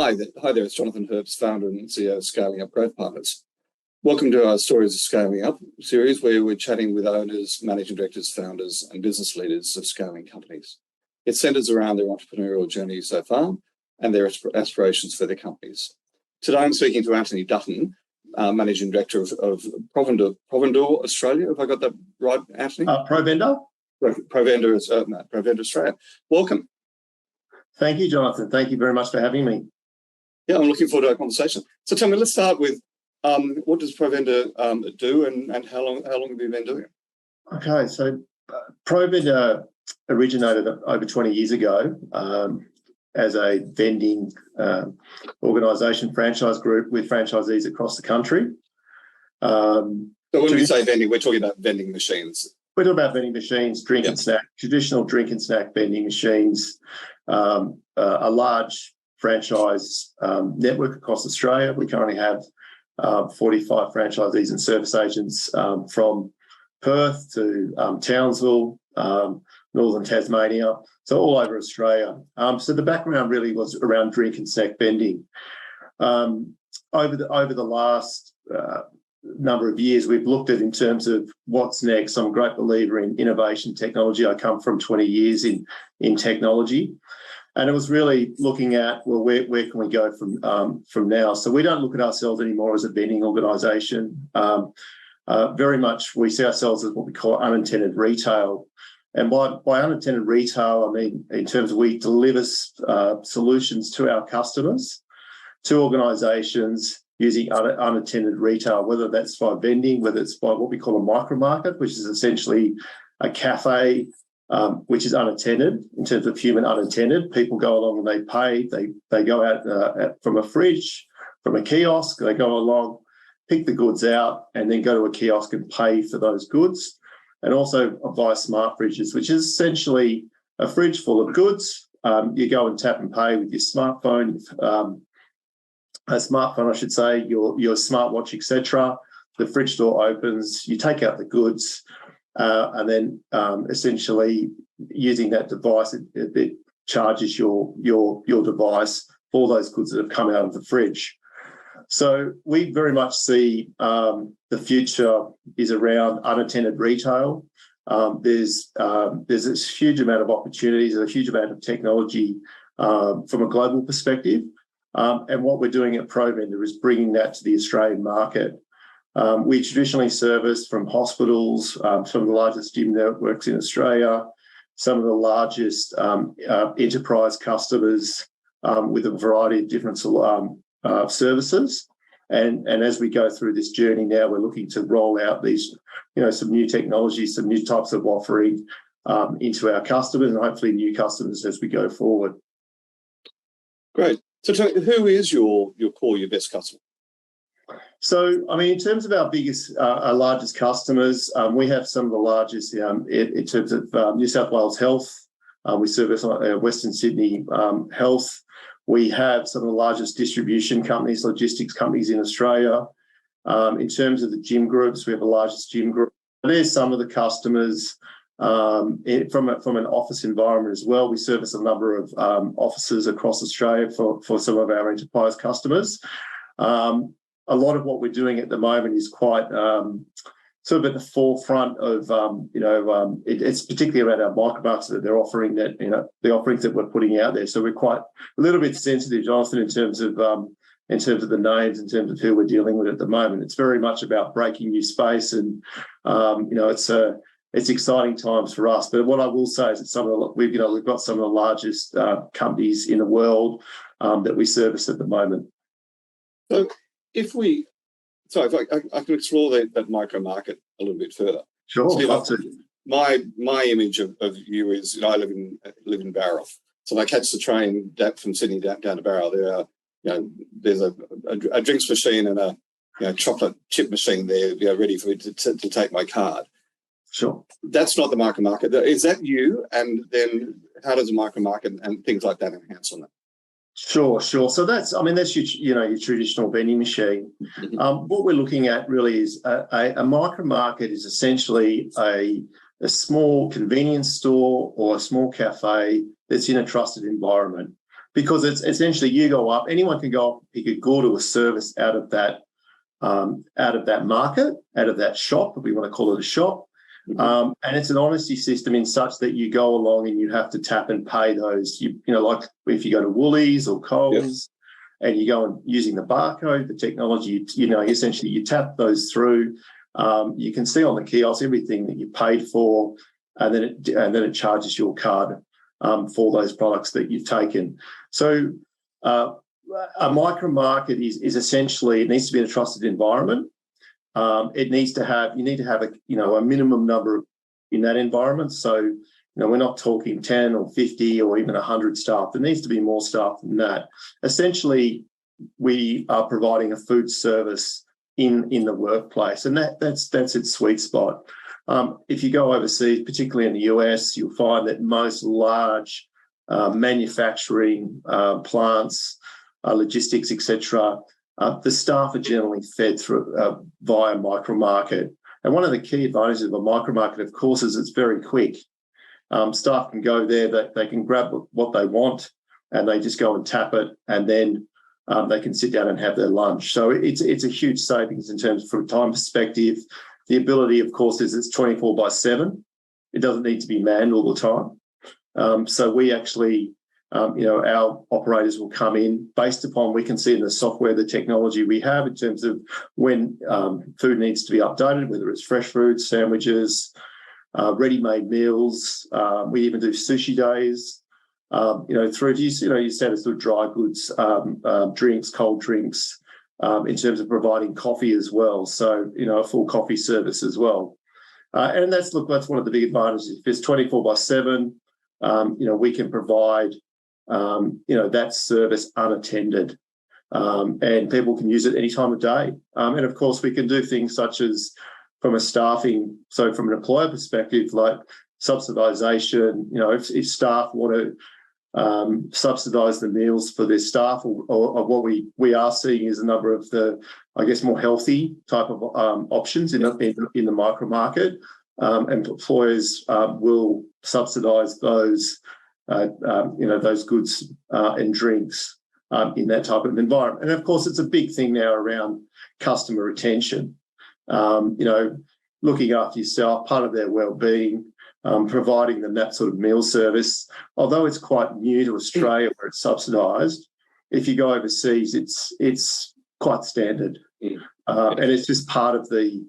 Hi there, it's Jonathan Herbst, founder and CEO of Scaling Up Growth Partners. Welcome to our Stories of Scaling Up series, where we're chatting with owners, managing directors, founders, and business leaders of scaling companies. It centers around their entrepreneurial journey so far and their aspirations for their companies. Today I'm speaking to Antony Dutton, managing director of Provender Australia. Have I got that right, Antony? Provender? Provender Australia. Welcome. Thank you, Jonathan. Thank you very much for having me. Yeah, I'm looking forward to our conversation. So tell me, let's start with what does Provender do and how long have you been doing it? Okay, so Provender originated over 20 years ago as a vending organisation, franchise group with franchisees across the country. So when we say vending, we're talking about vending machines. We're talking about vending machines, drink and snack, traditional drink and snack vending machines, a large franchise network across Australia. We currently have 45 franchisees and service agents from Perth to Townsville, northern Tasmania, so all over Australia. So the background really was around drink and snack vending. Over the last number of years, we've looked at in terms of what's next. I'm a great believer in innovation technology. I come from 20 years in technology. And it was really looking at, well, where can we go from now? So we don't look at ourselves anymore as a vending organisation. Very much we see ourselves as what we call unintended retail. And by unintended retail, I mean in terms of we deliver solutions to our customers, to organisations using unattended retail, whether that's by vending, whether it's by what we call a micro market, which is essentially a cafe, which is unattended in terms of human unattended. People go along and they pay. They go out from a fridge, from a kiosk. They go along, pick the goods out, and then go to a kiosk and pay for those goods. And also via smart fridges, which is essentially a fridge full of goods. You go and tap and pay with your smartphone, a smartphone, I should say, your smartwatch, etc. The fridge door opens. You take out the goods. And then essentially using that device, it charges your device for those goods that have come out of the fridge. So we very much see the future is around unattended retail. There's this huge amount of opportunities, a huge amount of technology from a global perspective. And what we're doing at Provender is bringing that to the Australian market. We traditionally service from hospitals, some of the largest gym networks in Australia, some of the largest enterprise customers with a variety of different services. And as we go through this journey now, we're looking to roll out these, some new technologies, some new types of offering into our customers and hopefully new customers as we go forward. Great. So tell me, who is your core, your best customer? So, I mean, in terms of our our largest customers, we have some of the largest in terms of New South Wales Health. We service Western Sydney Health. We have some of the largest distribution companies, logistics companies in Australia. In terms of the gym groups, we have the largest gym group. There's some of the customers from an office environment as well. We service a number of offices across Australia for some of our enterprise customers. A lot of what we're doing at the moment is quite sort of at the forefront of, it's particularly around our micro-markets that they're offering, that, the offerings that we're putting out there. So we're quite a little bit sensitive, Jonathan, in terms of the names, in terms of who we're dealing with at the moment. It's very much about breaking new space, and it's exciting times for us. But what I will say is that we've got some of the largest companies in the world that we service at the moment. So if I can explore that micro market a little bit further. Sure. So, my image of you is, I live in Barrow. So I catch the train from Sydney down to Barrow. There are, there's a drinks machine and a chocolate chip machine there, ready for me to take my card. Sure. That's not the micro market. Is that you? And then how does the micro market and things like that enhance on that? Sure. So that's your traditional vending machine. Mm-hmm. What we're looking at really is a micro market is essentially a small convenience store or a small cafe that's in a trusted environment. because it's essentially you go up, anyone can go up, pick a good or a service out of that market, out of that shop, if we want to call it a shop. And it's an honesty system in such that you go along and you have to tap and pay those, like if you go to Woolies or Coles and you go and using the barcode, the technology, essentially you tap those through. You can see on the kiosk everything that you paid for, and then it charges your card for those products that you've taken. So a micro market is essentially, it needs to be in a trusted environment. You need to have a minimum number in that environment. So we're not talking 10 or 50 or even 100 staff. There needs to be more staff than that. Essentially, we are providing a food service in the workplace, and that's its sweet spot. If you go overseas, particularly in the US, you'll find that most large manufacturing plants, logistics, etc., the staff are generally fed through via micro market. And one of the key advantages of a micro market, of course, is it's very quick. Staff can go there, they can grab what they want, and they just go and tap it, and then they can sit down and have their lunch. So it's a huge savings in terms from a time perspective. The ability, of course, is it's 24/7. It doesn't need to be manned all the time. So we actually, our operators will come in based upon, we can see in the software the technology we have in terms of when food needs to be updated, whether it's fresh food, sandwiches, ready-made meals. We even do sushi days. Through you said it's sort of dry goods, drinks, cold drinks, in terms of providing coffee as well. So a full coffee service as well. And that's one of the big advantages. If it's 24/7, we can provide that service unattended, and people can use it any time of day. And of course, we can do things such as from an employer perspective, like subsidisation. If staff want to subsidise the meals for their staff, or what we are seeing is a number of the, I guess, more healthy type of options in the micro market, and employers will subsidise those those goods and drinks in that type of environment. And of course, it's a big thing now around customer retention. Looking after yourself, part of their well-being, providing them that sort of meal service. Although it's quite new to Australia where it's subsidised, if you go overseas, it's quite standard, and it's just part of the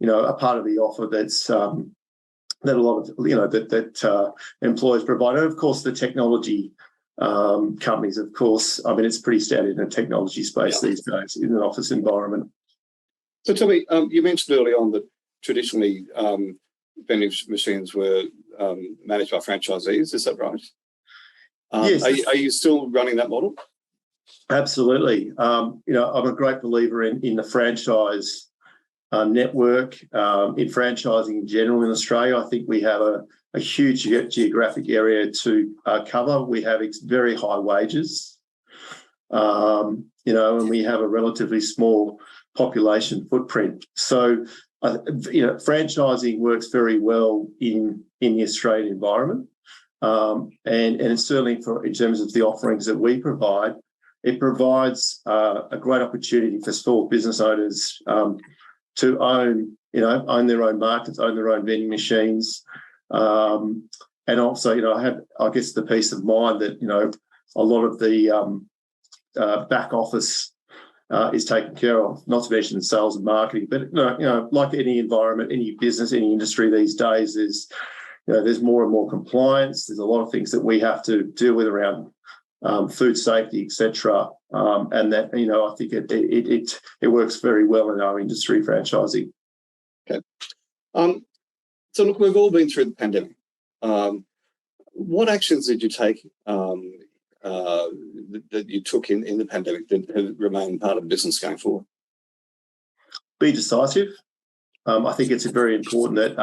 a part of the offer that's that a lot of that employers provide. And of course, the technology companies, of course, I mean, it's pretty standard in the technology space these days in an office environment. So tell me, you mentioned early on that traditionally vending machines were managed by franchisees. Is that right? Yes. Are you still running that model? Absolutely. I'm a great believer in the franchise network, in franchising in general in Australia. I think we have a huge geographic area to cover. We have very high wages, and we have a relatively small population footprint. So, franchising works very well in the Australian environment, and it's certainly in terms of the offerings that we provide. It provides a great opportunity for small business owners to own their own markets, own their own vending machines, and also, I have, I guess, the peace of mind that a lot of the back office is taken care of. Not to mention sales and marketing, but like any environment, any business, any industry these days, there's more and more compliance. There's a lot of things that we have to deal with around food safety, etc. And that I think it works very well in our industry, franchising. Okay. So look, we've all been through the pandemic. What actions did you take that you took in the pandemic that have remained part of business going forward? Be decisive. I think it's very important that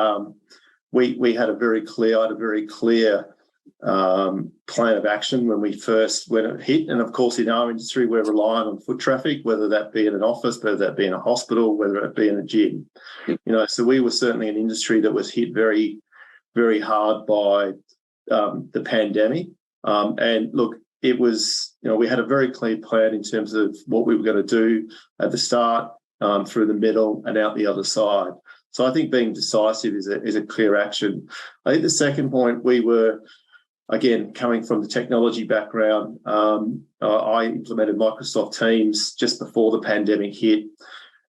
we had a very clear plan of action when it hit. And of course, in our industry, we're reliant on foot traffic, whether that be in an office, whether that be in a hospital, whether it be in a gym. So we were certainly an industry that was hit very, very hard by the pandemic. And look, it was, we had a very clear plan in terms of what we were going to do at the start, through the middle and out the other side. So I think being decisive is a clear action. I think the second point, we were, again, coming from the technology background, I implemented Microsoft Teams just before the pandemic hit.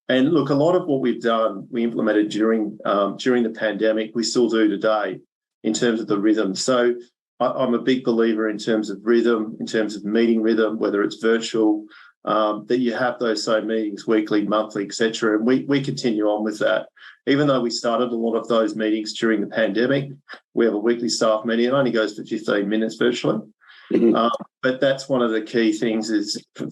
And look, a lot of what we've done, we implemented during the pandemic, we still do today in terms of the rhythm. So I'm a big believer in terms of rhythm, in terms of meeting rhythm, whether it's virtual, that you have those same meetings weekly, monthly, etc. And we continue on with that. Even though we started a lot of those meetings during the pandemic, we have a weekly staff meeting. It only goes for 15 minutes virtually. Mm-hmm. But that's one of the key things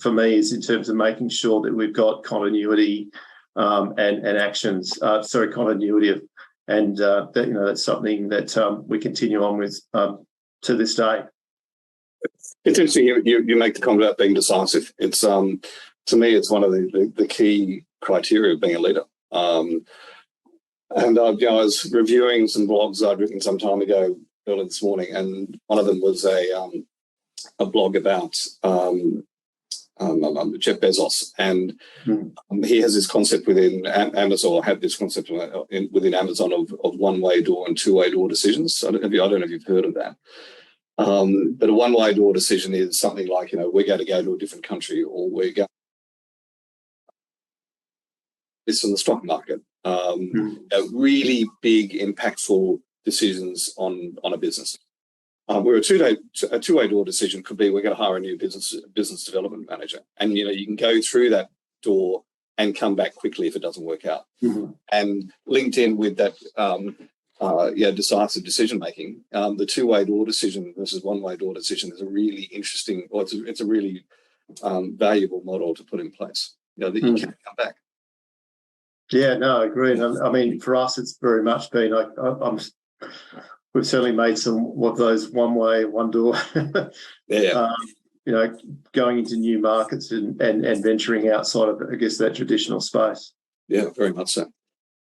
for me is in terms of making sure that we've got continuity and actions. Continuity of, and that's something that we continue on with to this day. It's interesting you make the comment about being decisive. It's to me, it's one of the key criteria of being a leader. And I was reviewing some blogs I'd written some time ago, early this morning, and one of them was a blog about Jeff Bezos, and he has this concept within Amazon, or had this concept within Amazon of one-way door and two-way door decisions. I don't know if you've heard of that. But a one-way door decision is something like, we're going to go to a different country, or we're going this in the stock market. Really big, impactful decisions on a business. Where a two-way door decision could be, we're going to hire a new business development manager, and you can go through that door and come back quickly if it doesn't work out. Mm-hmm. And linked in with that, decisive decision making, the two-way door decision versus one-way door decision is a really interesting, or it's a really valuable model to put in place. That you can come back. Yeah, no, I agree. And I mean, for us, it's very much been we've certainly made some of those one-way, one-door. Going into new markets and venturing outside of, I guess, that traditional space. Yeah, very much so.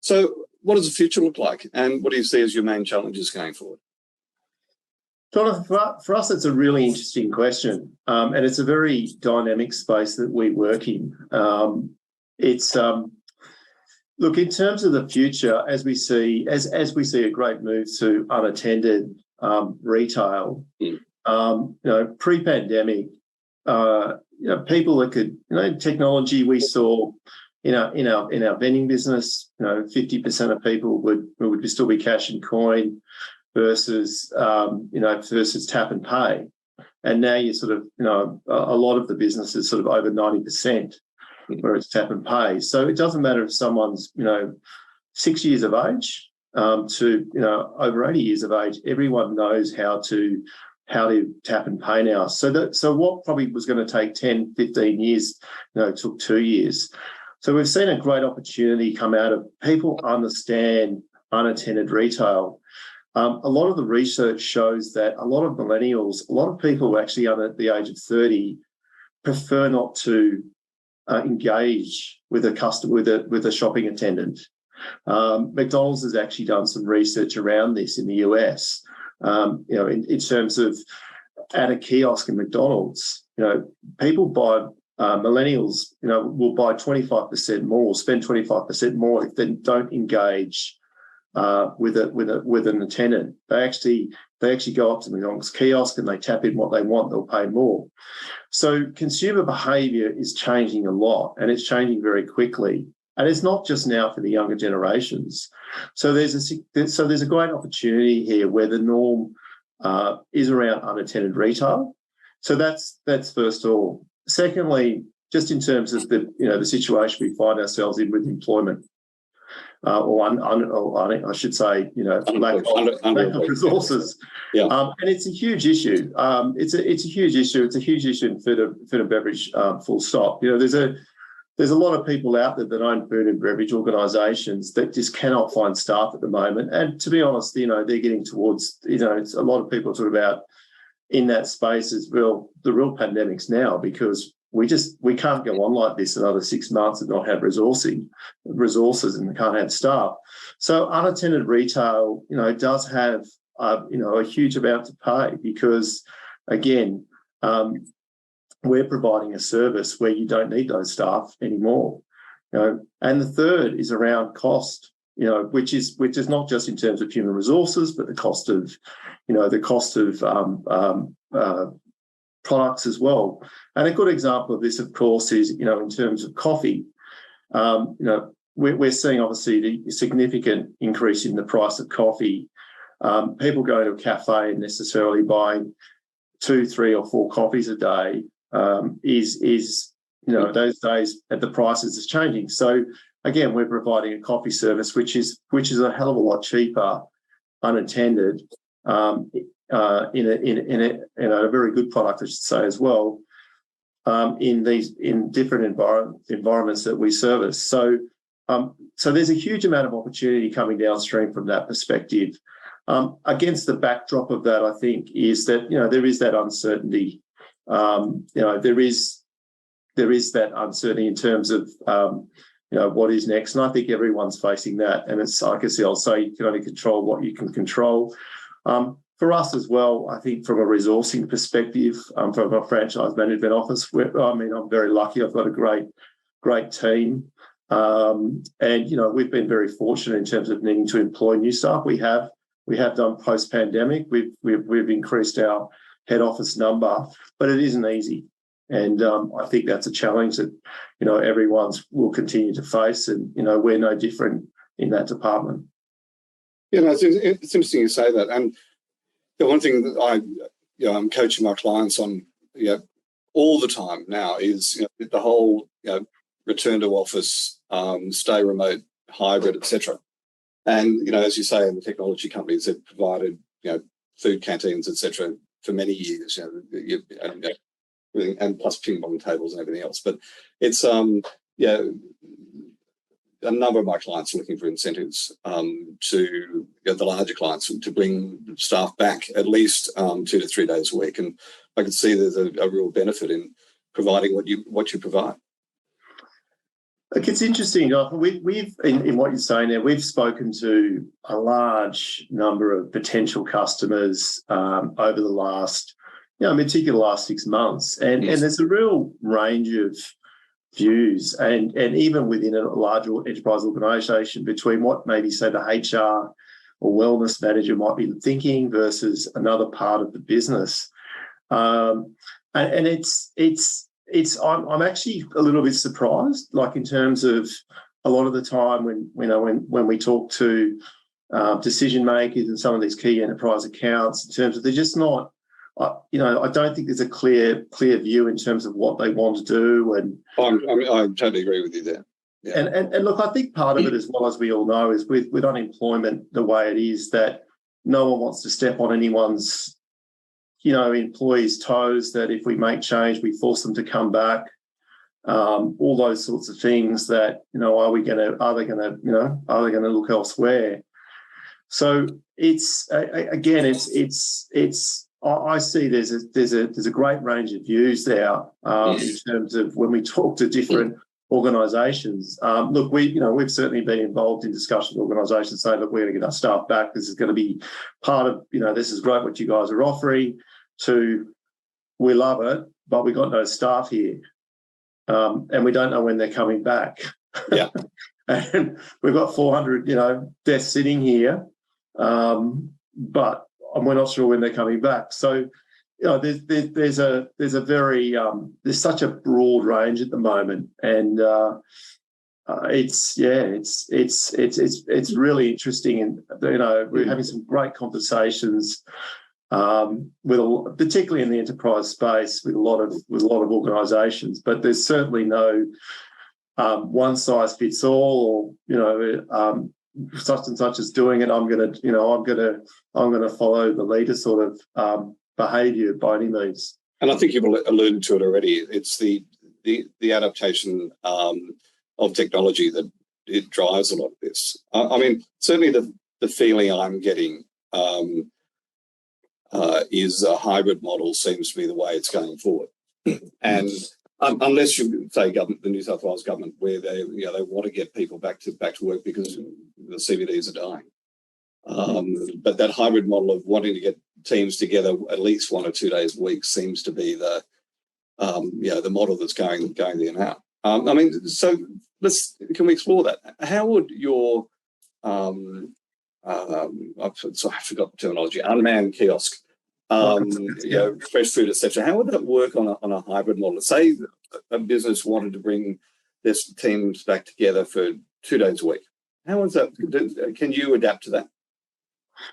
So what does the future look like, and what do you see as your main challenges going forward? Jonathan, for us, it's a really interesting question, and it's a very dynamic space that we work in. Look, in terms of the future, as we see a great move to unattended retail, pre-pandemic, people that could, technology we saw in our vending business, 50% of people would still be cash and coin versus tap and pay, and now you sort of, a lot of the business is sort of over 90%. Where it's tap and pay. So it doesn't matter if someone's, 6 years of age to, over 80 years of age, everyone knows how to tap and pay now. So what probably was going to take 10, 15 years, took 2 years. So we've seen a great opportunity come out of people understand unattended retail. A lot of the research shows that a lot of millennials, a lot of people actually under the age of 30 prefer not to engage with a customer, with a shopping attendant. McDonald's has actually done some research around this in the US. In terms of at a kiosk in McDonald's, people buy millennials, will buy 25% more, spend 25% more if they don't engage with an attendant. They actually go up to the McDonald's kiosk and they tap in what they want. They'll pay more. So consumer behaviour is changing a lot, and it's changing very quickly. And it's not just now for the younger generations. So there's a great opportunity here where the norm is around unattended retail. So that's first of all. Secondly, just in terms of the situation we find ourselves in with employment. I should say, lack of resources. Yeah. And it's a huge issue. It's a huge issue. It's a huge issue in food and beverage, full stop. There's a lot of people out there that own food and beverage organisations that just cannot find staff at the moment. And to be honest, they're getting towards, it's a lot of people talk about in that space as well, the real pandemics now, because we can't go on like this another 6 months and not have resources, and we can't have staff. So unattended retail, does have, a huge amount to pay because, again, we're providing a service where you don't need those staff anymore. And the third is around cost, which is not just in terms of human resources, but the cost of products as well. And a good example of this, of course, is in terms of coffee. We're seeing obviously the significant increase in the price of coffee. People go to a cafe and necessarily buying 2, 3, or 4 coffees a day those days at the prices is changing. So again, we're providing a coffee service which is a hell of a lot cheaper, unattended, in a very good product, I should say, as well, in different environments that we service. So there's a huge amount of opportunity coming downstream from that perspective. Against the backdrop of that, I think, is that there is that uncertainty. There is that uncertainty in terms of what is next, and I think everyone's facing that. And it's like I said, I'll say you can only control what you can control. For us as well, I think from a resourcing perspective, from a franchise management office, I'm very lucky. I've got a great team, and we've been very fortunate in terms of needing to employ new staff. We have done post-pandemic. We've increased our head office number, but it isn't easy. And I think that's a challenge that, everyone's will continue to face. And, we're no different in that department. Yeah, no, it's interesting you say that. And the one thing that I'm coaching my clients on, all the time now is the whole, return to office, stay remote, hybrid, etc. And, as you say, in the technology companies, they've provided, food canteens, etc. for many years, and plus ping pong tables and everything else. But it's a number of my clients are looking for incentives to the larger clients to bring staff back at least 2 to 3 days a week. And I can see there's a real benefit in providing what you provide. Look, it's interesting. We've in what you're saying there, we've spoken to a large number of potential customers over the last, in particular, the last 6 months, and there's a real range of views, and even within a larger enterprise organisation, between what maybe say the HR or wellness manager might be thinking versus another part of the business, and I'm actually a little bit surprised, like in terms of a lot of the time when we talk to decision makers and some of these key enterprise accounts, in terms of they're just not. I don't think there's a clear view in terms of what they want to do. And I totally agree with you there. Yeah. And look, I think part of it, as well, as we all know, is with unemployment the way it is, that no one wants to step on anyone's, employees' toes, that if we make change, we force them to come back. All those sorts of things that, are they going to look elsewhere? So I see there's a great range of views there in terms of when we talk to different organisations. Look, we've certainly been involved in discussions with organisations saying, look, we're going to get our staff back. This is going to be part of, this is great what you guys are offering. To, we love it, but we've got no staff here, and we don't know when they're coming back. Yeah, and we've got 400, desks sitting here, but we're not sure when they're coming back. So, there's such a broad range at the moment, and it's really interesting, and we're having some great conversations particularly in the enterprise space with a lot of organisations. But there's certainly no one size fits all, or such and such is doing it, I'm going to follow the leader sort of behaviour by any means. And I think you've alluded to it already. It's the adaptation of technology that it drives a lot of this. I mean, certainly the feeling I'm getting is a hybrid model seems to be the way it's going forward. And unless you say the New South Wales government, where they want to get people back to work because the CBDs are dying. But that hybrid model of wanting to get teams together at least 1 or 2 days a week seems to be the the model that's going there now. I mean, so can we explore that? How would your I forgot the terminology, unmanned kiosk, fresh food, etc. How would that work on a hybrid model? Say a business wanted to bring their teams back together for 2 days a week. How is that? Can you adapt to that?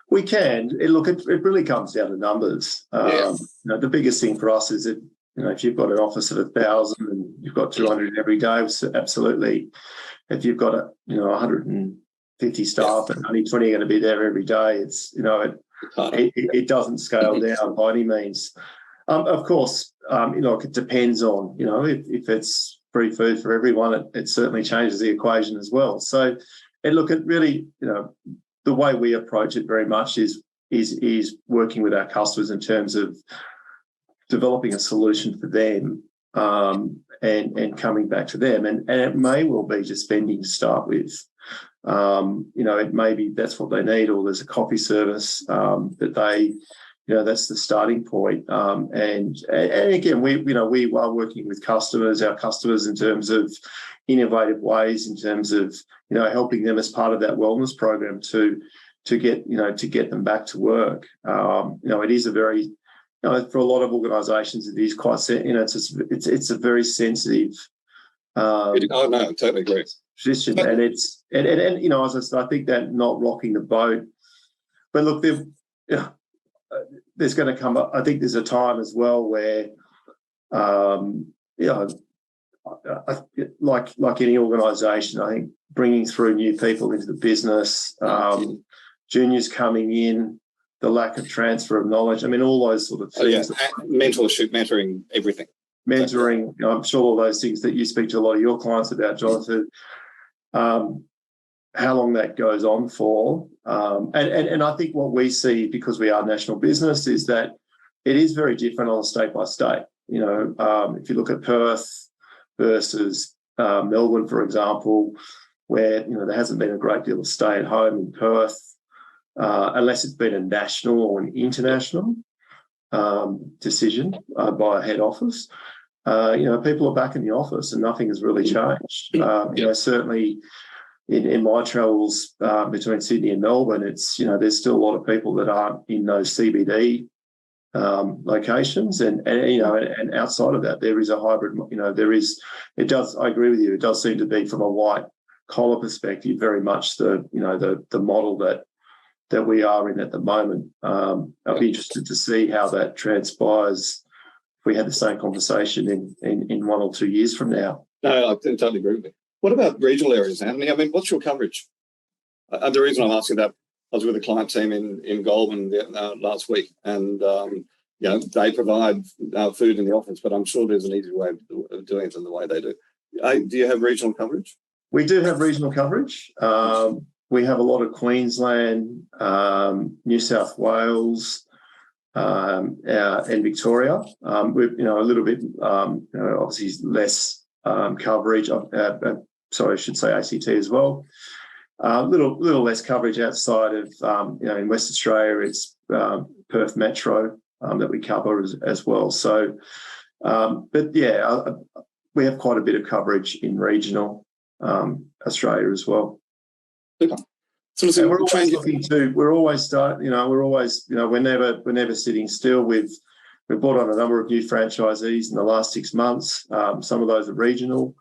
We can. It really comes down to numbers. The biggest thing for us is that, if you've got an office of 1,000 and you've got 200 every day, absolutely. If you've got 150 staff and only 20 are going to be there every day, it doesn't scale down by any means. Of course, it depends on, if it's free food for everyone, it certainly changes the equation as well. So, it really, the way we approach it very much is working with our customers in terms of developing a solution for them, and coming back to them. And it may well be just vending to start with. It may be that's what they need, or there's a coffee service that they, that's the starting point. And again, we are working with our customers in terms of innovative ways, in terms of, helping them as part of that wellness program to get them back to work. It is a very, for a lot of organisations, it is quite, it's a very sensitive. No, I totally agree. Position, and as I said, I think that not rocking the boat. But look, there's going to come up. I think there's a time as well where, like any organisation, I think bringing through new people into the business, juniors coming in, the lack of transfer of knowledge. I mean, all those sort of things. Mentorship, mentoring, everything. Mentoring. I'm sure all those things that you speak to a lot of your clients about, Jonathan. How long that goes on for. And I think what we see, because we are national business, is that it is very different on a state by state. If you look at Perth versus Melbourne, for example, where there hasn't been a great deal of stay at home in Perth, unless it's been a national or an international decision by a head office. People are back in the office and nothing has really changed. Certainly in my travels between Sydney and Melbourne, it's, there's still a lot of people that aren't in those CBD locations, and outside of that, there is a hybrid. I agree with you. It does seem to be, from a white collar perspective, very much the model that we are in at the moment. I'd be interested to see how that transpires if we had the same conversation in 1 or 2 years from now. No, I totally agree with you. What about regional areas, Anthony? I mean, what's your coverage? And the reason I'm asking that, I was with a client team in Goulburn last week, and they provide food in the office, but I'm sure there's an easy way of doing it than the way they do. Do you have regional coverage? We do have regional coverage. We have a lot of Queensland, New South Wales, and Victoria. We've a little bit, obviously less coverage. I should say ACT as well. Little less coverage outside of, in West Australia, it's Perth Metro that we cover as well. So, but yeah, we have quite a bit of coverage in regional Australia as well. Super. So we're always looking to. We're always We're never sitting still. We've brought on a number of new franchisees in the last 6 months. Some of those are regional.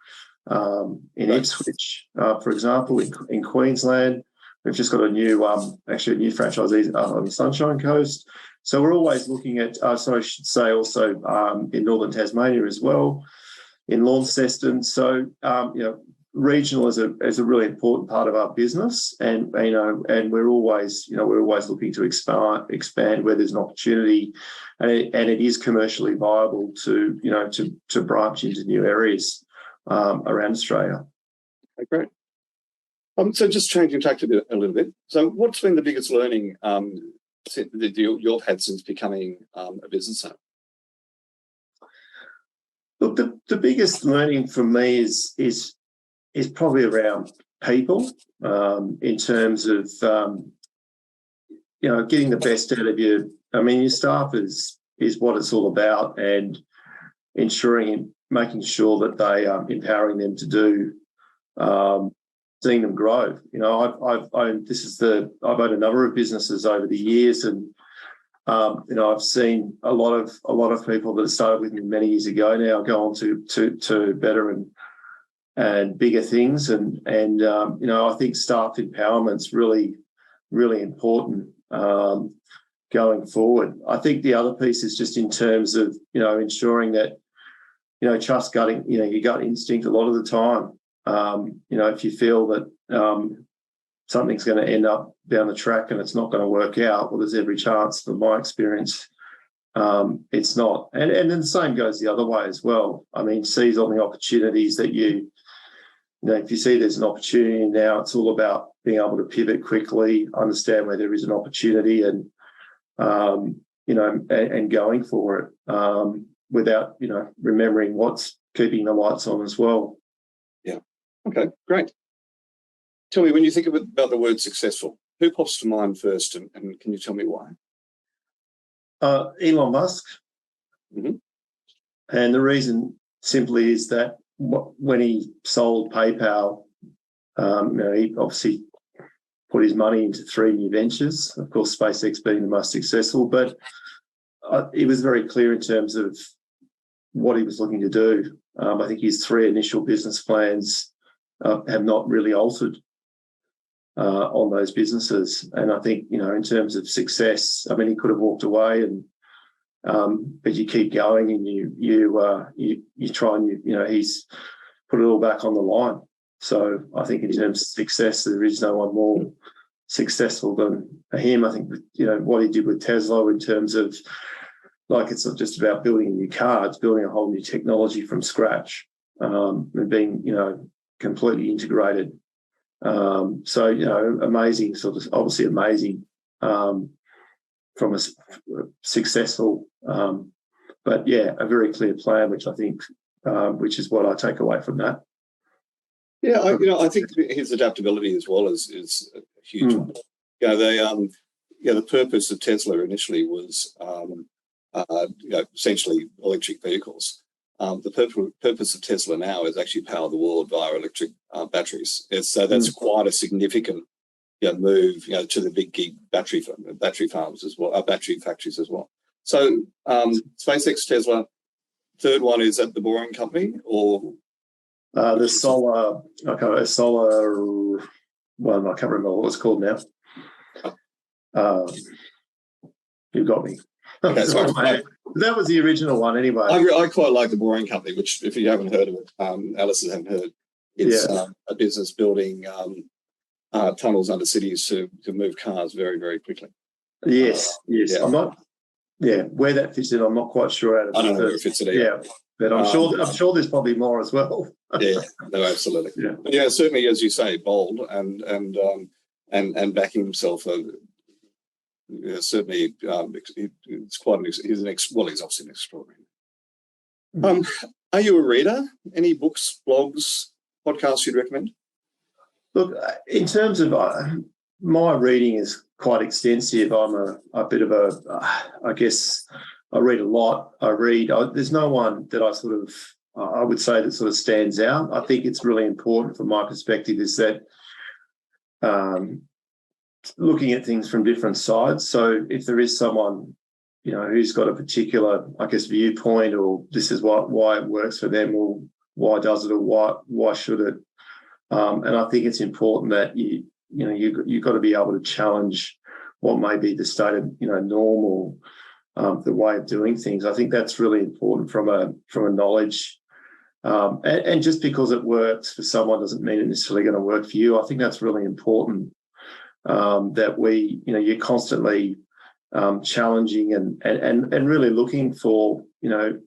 In Ipswich, for example, in Queensland, we've just got a new franchisee on the Sunshine Coast. So we're always looking at. I should say also in Northern Tasmania as well, in Launceston. So regional is a really important part of our business, and we're always looking to expand where there's an opportunity, and it is commercially viable to branch into new areas around Australia. Okay, great. So just changing tack a little bit. So what's been the biggest learning that you've had since becoming a business owner? Look, the biggest learning for me is probably around people, in terms of getting the best out of your staff is what it's all about, and making sure that they are empowering them to do, seeing them grow. I've owned a number of businesses over the years, and I've seen a lot of people that started with me many years ago now go on to better and bigger things, and I think staff empowerment's really, really important going forward. I think the other piece is just in terms of ensuring that trust your gut instinct a lot of the time. If you feel that something's going to end up down the track and it's not going to work out, well, there's every chance, from my experience, it's not. And then the same goes the other way as well. Seize on the opportunities that if you see there's an opportunity now, it's all about being able to pivot quickly, understand where there is an opportunity, and and going for it without remembering what's keeping the lights on as well. Yeah. Okay. Great. Tell me, when you think about the word successful, who pops to mind first, and can you tell me why? Elon Musk. Mm-hmm. And the reason simply is that when he sold PayPal, he obviously put his money into 3 new ventures, of course, SpaceX being the most successful, but it was very clear in terms of what he was looking to do. I think his 3 initial business plans have not really altered on those businesses. And I think, in terms of success, he could have walked away, but you keep going, and you try, and he's put it all back on the line. So I think in terms of success, there is no one more successful than him. I think, what he did with Tesla in terms of, it's not just about building a new car, it's building a whole new technology from scratch, and being, completely integrated. Amazing, obviously amazing from a successful, but yeah, a very clear plan, which I think, which is what I take away from that. Yeah, I think his adaptability as well is a huge one. The purpose of Tesla initially was, essentially electric vehicles. The purpose of Tesla now is actually power the world via electric batteries. So that's quite a significant move to the big gig battery farms as well, battery factories as well. So SpaceX, Tesla. Third one is at the Boring Company, or the solar. Solar. Well, I can't remember what it's called now. You got me. Okay, sorry. That was the original one, anyway. I quite like the Boring Company, which, if you haven't heard of it, Alice hasn't heard. It's a business building tunnels under cities to move cars very, very quickly. Yes. Yeah. I'm not. Yeah, where that fits in, I'm not quite sure. I don't know where it fits in either. Yeah, but I'm sure there's probably more as well. Yeah, no, absolutely. Yeah, but yeah, certainly, as you say, bold and backing himself. Certainly, it's quite he's obviously an extraordinary. Are you a reader? Any books, blogs, podcasts you'd recommend? Look, in terms of my reading is quite extensive. I'm a bit of I guess I read a lot. There's no one that I would say that sort of stands out. I think it's really important from my perspective is that looking at things from different sides. So if there is someone, who's got a particular, I guess, viewpoint, or this is why it works for them, or why does it, or why should it? And I think it's important that you've got to be able to challenge what may be the stated, normal, the way of doing things. I think that's really important from a knowledge. And just because it works for someone doesn't mean it's necessarily going to work for you. I think that's really important. That you're constantly challenging and really looking for,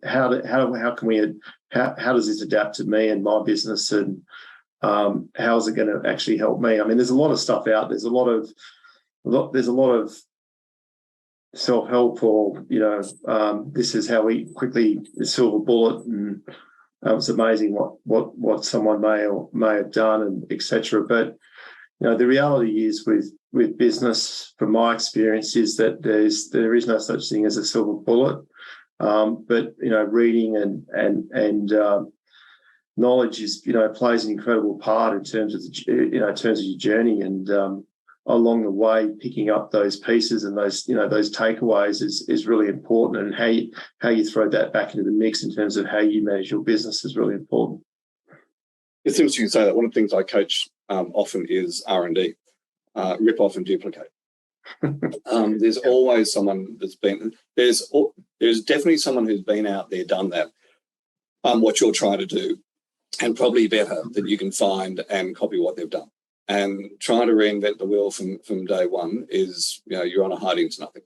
how does this adapt to me and my business, and how is it going to actually help me? There's a lot of stuff out. There's a lot of self-help, or this is how we quickly the silver bullet, and it's amazing what someone may have done, and etc. But the reality is with business, from my experience, is that there is no such thing as a silver bullet. But reading and knowledge is plays an incredible part in terms of your journey, and along the way picking up those pieces and those takeaways is really important, and how you throw that back into the mix in terms of how you manage your business is really important. It's interesting to say that. One of the things I coach often is R&D, rip off and duplicate. There's always someone that's been there's definitely someone who's been out there, done that, what you're trying to do, and probably better, that you can find and copy what they've done. And trying to reinvent the wheel from day one is, you're on a hiding to nothing.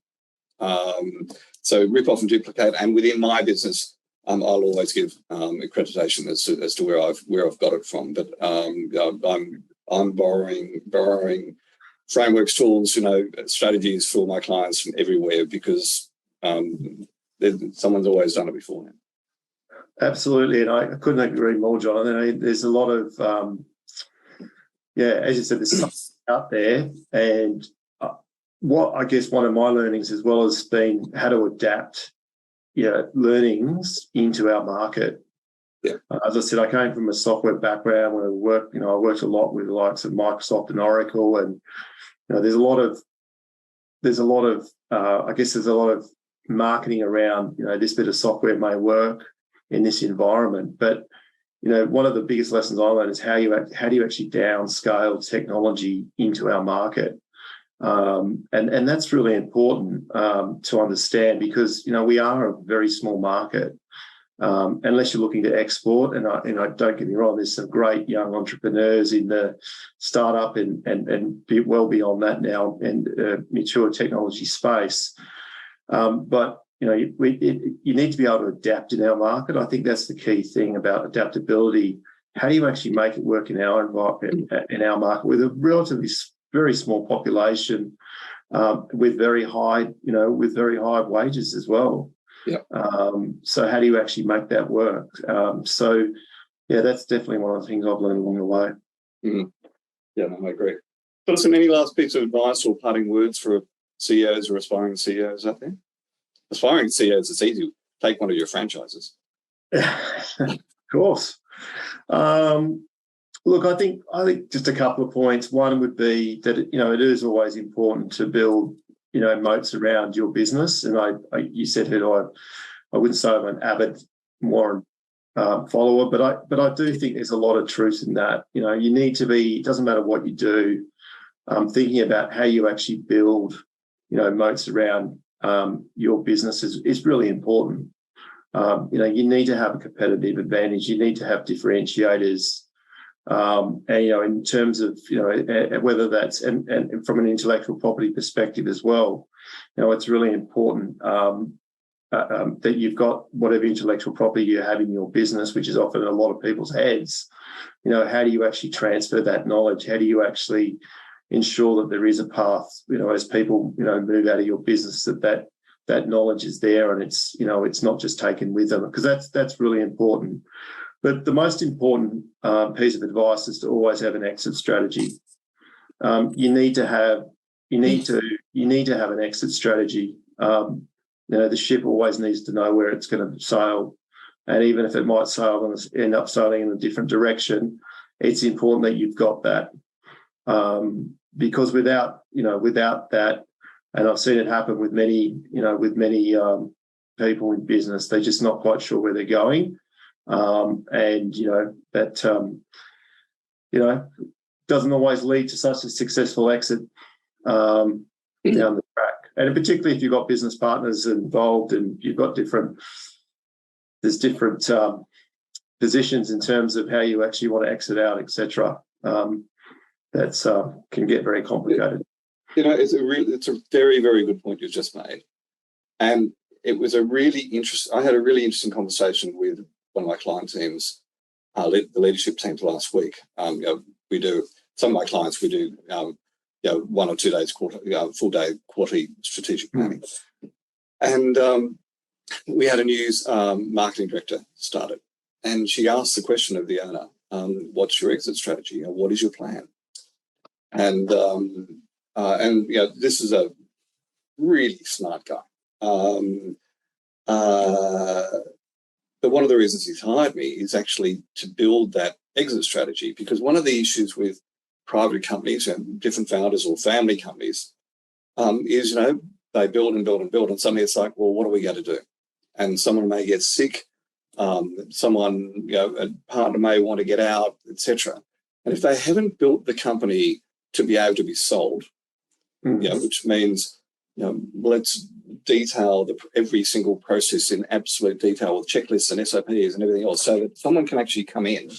So rip off and duplicate. And within my business, I'll always give accreditation as to where I've got it from. But I'm borrowing frameworks, tools, strategies for my clients from everywhere, because someone's always done it before now. Absolutely, and I couldn't agree more, John. I mean, there's a lot of, as you said, there's stuff out there, and what I guess one of my learnings as well has been how to adapt, learnings into our market. Yeah. As I said, I came from a software background where I worked a lot with the likes of Microsoft and Oracle, and there's a lot of marketing around, this bit of software may work in this environment. But, one of the biggest lessons I learned is how do you actually downscale technology into our market? And that's really important to understand, because, we are a very small market. Unless you're looking to export, and I don't get me wrong, there's some great young entrepreneurs in the startup and well beyond that now, and mature technology space. But you need to be able to adapt in our market. I think that's the key thing about adaptability. How do you actually make it work in our environment, in our market, with a relatively very small population, with very high wages as well? Yeah. So how do you actually make that work? That's definitely one of the things I've learned along the way. Mm-hmm. Yeah, no, I agree. So, any last piece of advice or parting words for CEOs or aspiring CEOs out there? Aspiring CEOs, it's easy. Take one of your franchises. Of course. Look, I think just a couple of points. One would be that it is always important to build moats around your business. And you said that I wouldn't say I'm an avid Warren follower, but I do think there's a lot of truth in that. You need to be. It doesn't matter what you do. Thinking about how you actually build, moats around your business is really important. You need to have a competitive advantage. You need to have differentiators. And in terms of whether that's and from an intellectual property perspective as well, it's really important that you've got whatever intellectual property you have in your business, which is often in a lot of people's heads. How do you actually transfer that knowledge? How do you actually ensure that there is a path, as people move out of your business, that knowledge is there, and it's not just taken with them, because that's really important. But the most important piece of advice is to always have an exit strategy. You need to have an exit strategy. The ship always needs to know where it's going to sail, and even if it might end up sailing in a different direction, it's important that you've got that. Because without that, and I've seen it happen with many people in business, they're just not quite sure where they're going. Doesn't always lead to such a successful exit down the track. And particularly if you've got business partners involved and you've got different positions in terms of how you actually want to exit out, etc. That can get very complicated. It's a very, very good point you just made. And it was I had a really interesting conversation with one of my client teams, the leadership teams last week. We do, some of my clients, we do 1 or 2 days, full day quarterly strategic planning. And we had a new marketing director started, and she asked the question of the owner, what's your exit strategy? What is your plan? And and this is a really smart guy. But one of the reasons he's hired me is actually to build that exit strategy, because one of the issues with private companies and different founders or family companies is, they build and build and build, and suddenly it's like, well, what are we going to do? And someone may get sick, someone, a partner may want to get out, etc. And if they haven't built the company to be able to be sold, which means, let's detail every single process in absolute detail with checklists and SOPs and everything else, so that someone can actually come in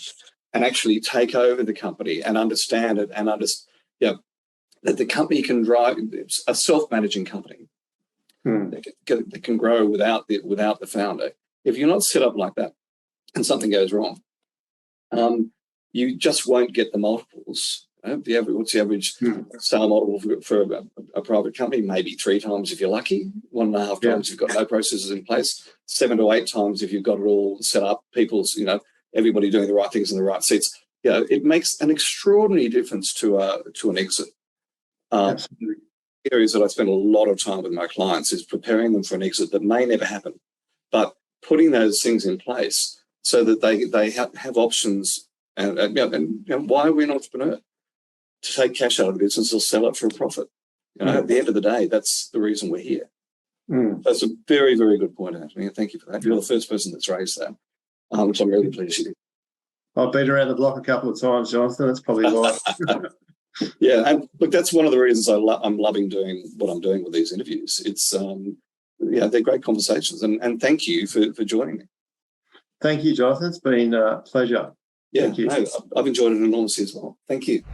and actually take over the company and understand it, and that the company can drive. It's a self-managing company that can grow without the founder. If you're not set up like that and something goes wrong, you just won't get the multiples. What's the average sale multiple for a private company? Maybe 3 times if you're lucky, 1.5 times if you've got no processes in place, 7 to 8 times if you've got it all set up, everybody doing the right things in the right seats. It makes an extraordinary difference to an exit. Areas that I spend a lot of time with my clients is preparing them for an exit that may never happen, but putting those things in place so that they have options. And why are we an entrepreneur? To take cash out of the business or sell it for a profit. At the end of the day, that's the reason we're here. That's a very, very good point, Antony. Thank you for that. You're the first person that's raised that, which I'm really pleased with. I've been around the block a couple of times, Jonathan. That's probably why. Yeah, and look, that's one of the reasons I'm loving doing what I'm doing with these interviews. It's they're great conversations, and thank you for joining me. Thank you, Jonathan. It's been a pleasure. Yeah, thank you. No, I've enjoyed it enormously as well. Thank you.